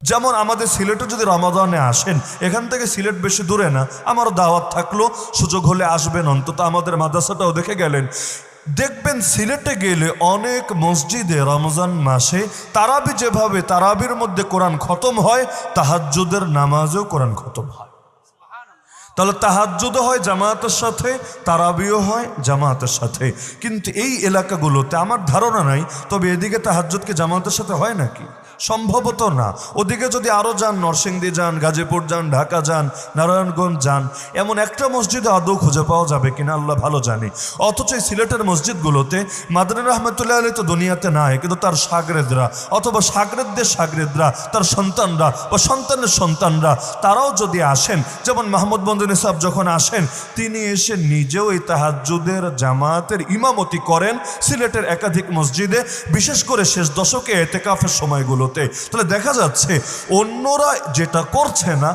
যেমন আমাদের সিলেটে যদি রমাদানে আসেন, এখান থেকে সিলেট বেশি দূরে না, আমারও দাওয়াত থাকলো, সুযোগ হলে আসবেন, অন্তত আমাদের মাদ্রাসাটাও দেখে গেলেন। দেখবেন সিলেটে গেলে অনেক মসজিদে রমজান মাসে তারাবি, যেভাবে তারাবির মধ্যে কোরআন খতম হয়, তাহাজ্জুদের নামাজেও কোরআন খতম হয়। তাহলে তাহাজ্জুদও হয় জামাতের সাথে, তারাবিও হয় জামাতের সাথে। কিন্তু এই এলাকাগুলোতে আমার ধারণা নাই, তবে এদিকে তাহাজ্জুদকে জামাতের সাথে হয় নাকি? সম্ভবত না। ওদিকে যদি আরও যান, নরসিংদী যান, গাজীপুর যান, ঢাকা যান, নারায়ণগঞ্জ যান, এমন একটা মসজিদে আদৌ খুঁজে পাওয়া যাবে কিনা আল্লাহ ভালো জানে। অথচ এই সিলেটের মসজিদগুলোতে মাদানী রহমতুল্লাহ আলাইহি তো দুনিয়াতে নাই, কিন্তু তার শাগরেদরা অথবা শাগরেদদের শাগরেদরা, তার সন্তানরা বা সন্তানের সন্তানরা, তারাও যদি আসেন, যেমন মাহমুদ বন্দনী সাহেব যখন আসেন, তিনি এসে নিজেও এই তাহাজ্জুদের জামাতের ইমামতি করেন সিলেটের একাধিক মসজিদে, বিশেষ করে শেষ দশকে এতেকাফের সময়গুলো। তাহলে দেখা যাচ্ছে অন্যরা যেটা করছে না,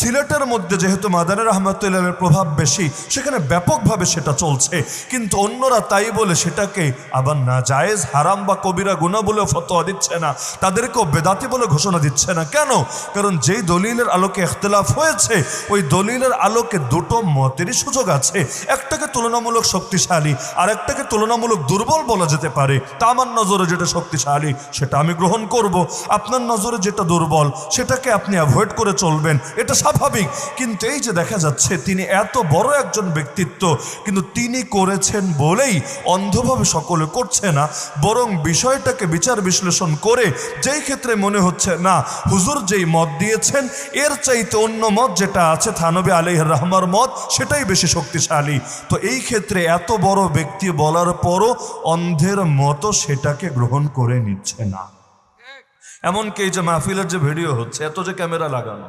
সিলেটের মধ্যে যেহেতু মাদানী রহমতুল্লাহের প্রভাব বেশি, সেখানে ব্যাপকভাবে সেটা চলছে। কিন্তু অন্যরা তাই বলে সেটাকে আবার না জায়েজ, হারাম বা কবিরা গুনাহ বলে ফতোয়া দিচ্ছে না, তাদেরকেও বেদাতি বলে ঘোষণা দিচ্ছে না। কেন? কারণ যেই দলিলের আলোকে ইখতিলাফ হয়েছে, ওই দলিলের আলোকে দুটো মতেরই সুযোগ আছে। একটাকে তুলনামূলক শক্তিশালী, আর একটাকে তুলনামূলক দুর্বল বলা যেতে পারে। তা আমার নজরে যেটা শক্তিশালী সেটা আমি গ্রহণ করব, আপনার নজরে যেটা দুর্বল সেটাকে আপনি অ্যাভয়েড করে চলবেন, এটা স্বাভাবিক। কিন্তু এই যে দেখা যাচ্ছে তিনি এত বড় একজন ব্যক্তিত্ব, কিন্তু তিনি করেছেন বলেই অন্ধভাবে সকলে করছে না, বরং বিষয়টাকে বিচার বিশ্লেষণ করে যেই ক্ষেত্রে মনে হচ্ছে না হুজুর যেই মত দিয়েছেন এর চাইতে অন্য মত যেটা আছে থানবী আলাইহির রহমার মত, সেটাই বেশি শক্তিশালী, তো এই ক্ষেত্রে এত বড় ব্যক্তি বলার পরও অন্ধের মতো সেটাকে গ্রহণ করে নিচ্ছে না। এমনকি এই যে মাহফিলের যে ভিডিও হচ্ছে, এত যে ক্যামেরা লাগানো,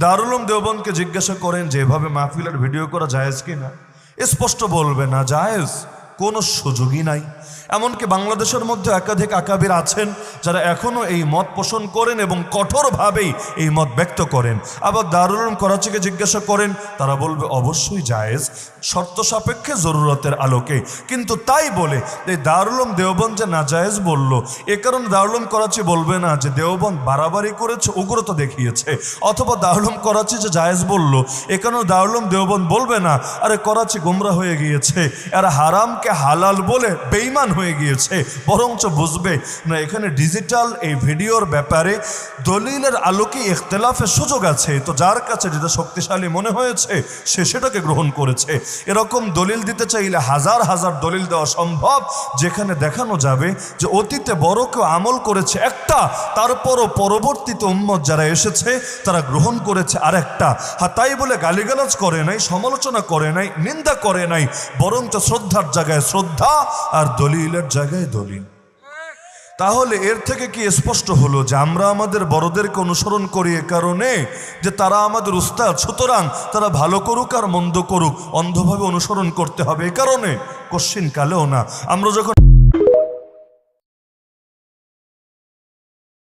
দারুল উলুম দেওবন্দকে জিজ্ঞাসা করেন যে এভাবে মাহফিলের ভিডিও করা জায়েজ কি না, স্পষ্ট বলবে না জায়েজ, কোনো সুযোগই নাই। এমনকি বাংলাদেশের মধ্যে একাধিক আকাবির আছেন যারা এখনও এই মত পোষণ করেন এবং কঠোরভাবেই এই মত ব্যক্ত করেন। আবার দারুল উলুম করাচিকে জিজ্ঞাসা করেন, তারা বলবে অবশ্যই জায়েজ, শর্ত সাপেক্ষে, জরুরতের আলোকে। কিন্তু তাই বলে এই দারুল উলুম দেওবন্দ যে নাজায়েজ বলল, এ কারণে দারুল উলুম করাচি বলবে না যে দেওবন্দ বাড়াবাড়ি করেছে, উগ্রতা দেখিয়েছে। অথবা দারুল উলুম করাচি যে জায়েজ বলল, এ কারণে দারুল উলুম দেওবন্দ বলবে না আরে করাচি গোমরা হয়ে গিয়েছে, এরা হারামকে হালাল বলে বেঈমান হয়ে গিয়েছে। বরঞ্চ বুঝবে না এখানে ডিজিটাল এই ভিডিওর ব্যাপারে দলিলের আলোকে ইখতিলাফের সুযোগ আছে, তো যার কাছে যেটা শক্তিশালী মনে হয়েছে সে সেটাকে গ্রহণ করেছে। এরকম দলিল দিতে চাইলে হাজার হাজার দলিল দেওয়া সম্ভব, যেখানে দেখানো যাবে যে অতীতে বড় কেউ আমল করেছে একটা, তারপরও পরবর্তীতে উম্মত যারা এসেছে তারা গ্রহণ করেছে আরেকটা। হ্যাঁ, তাই বলে গালিগালাজ করে নাই, সমালোচনা করে নাই, নিন্দা করে নাই, বরঞ্চ শ্রদ্ধার জায়গায় শ্রদ্ধা আর দলিলের জায়গায় দলিল। তাহলে এর থেকে কি স্পষ্ট হলো যে আমরা আমাদের বড়দেরকে অনুসরণ করি এ কারণে যে তারা আমাদের উস্তাদ, সুতরাং তারা ভালো করুক আর মন্দ করুক অন্ধভাবে অনুসরণ করতে হবে এ কারণে? কোশ্চিন কালেও না। আমরা যখন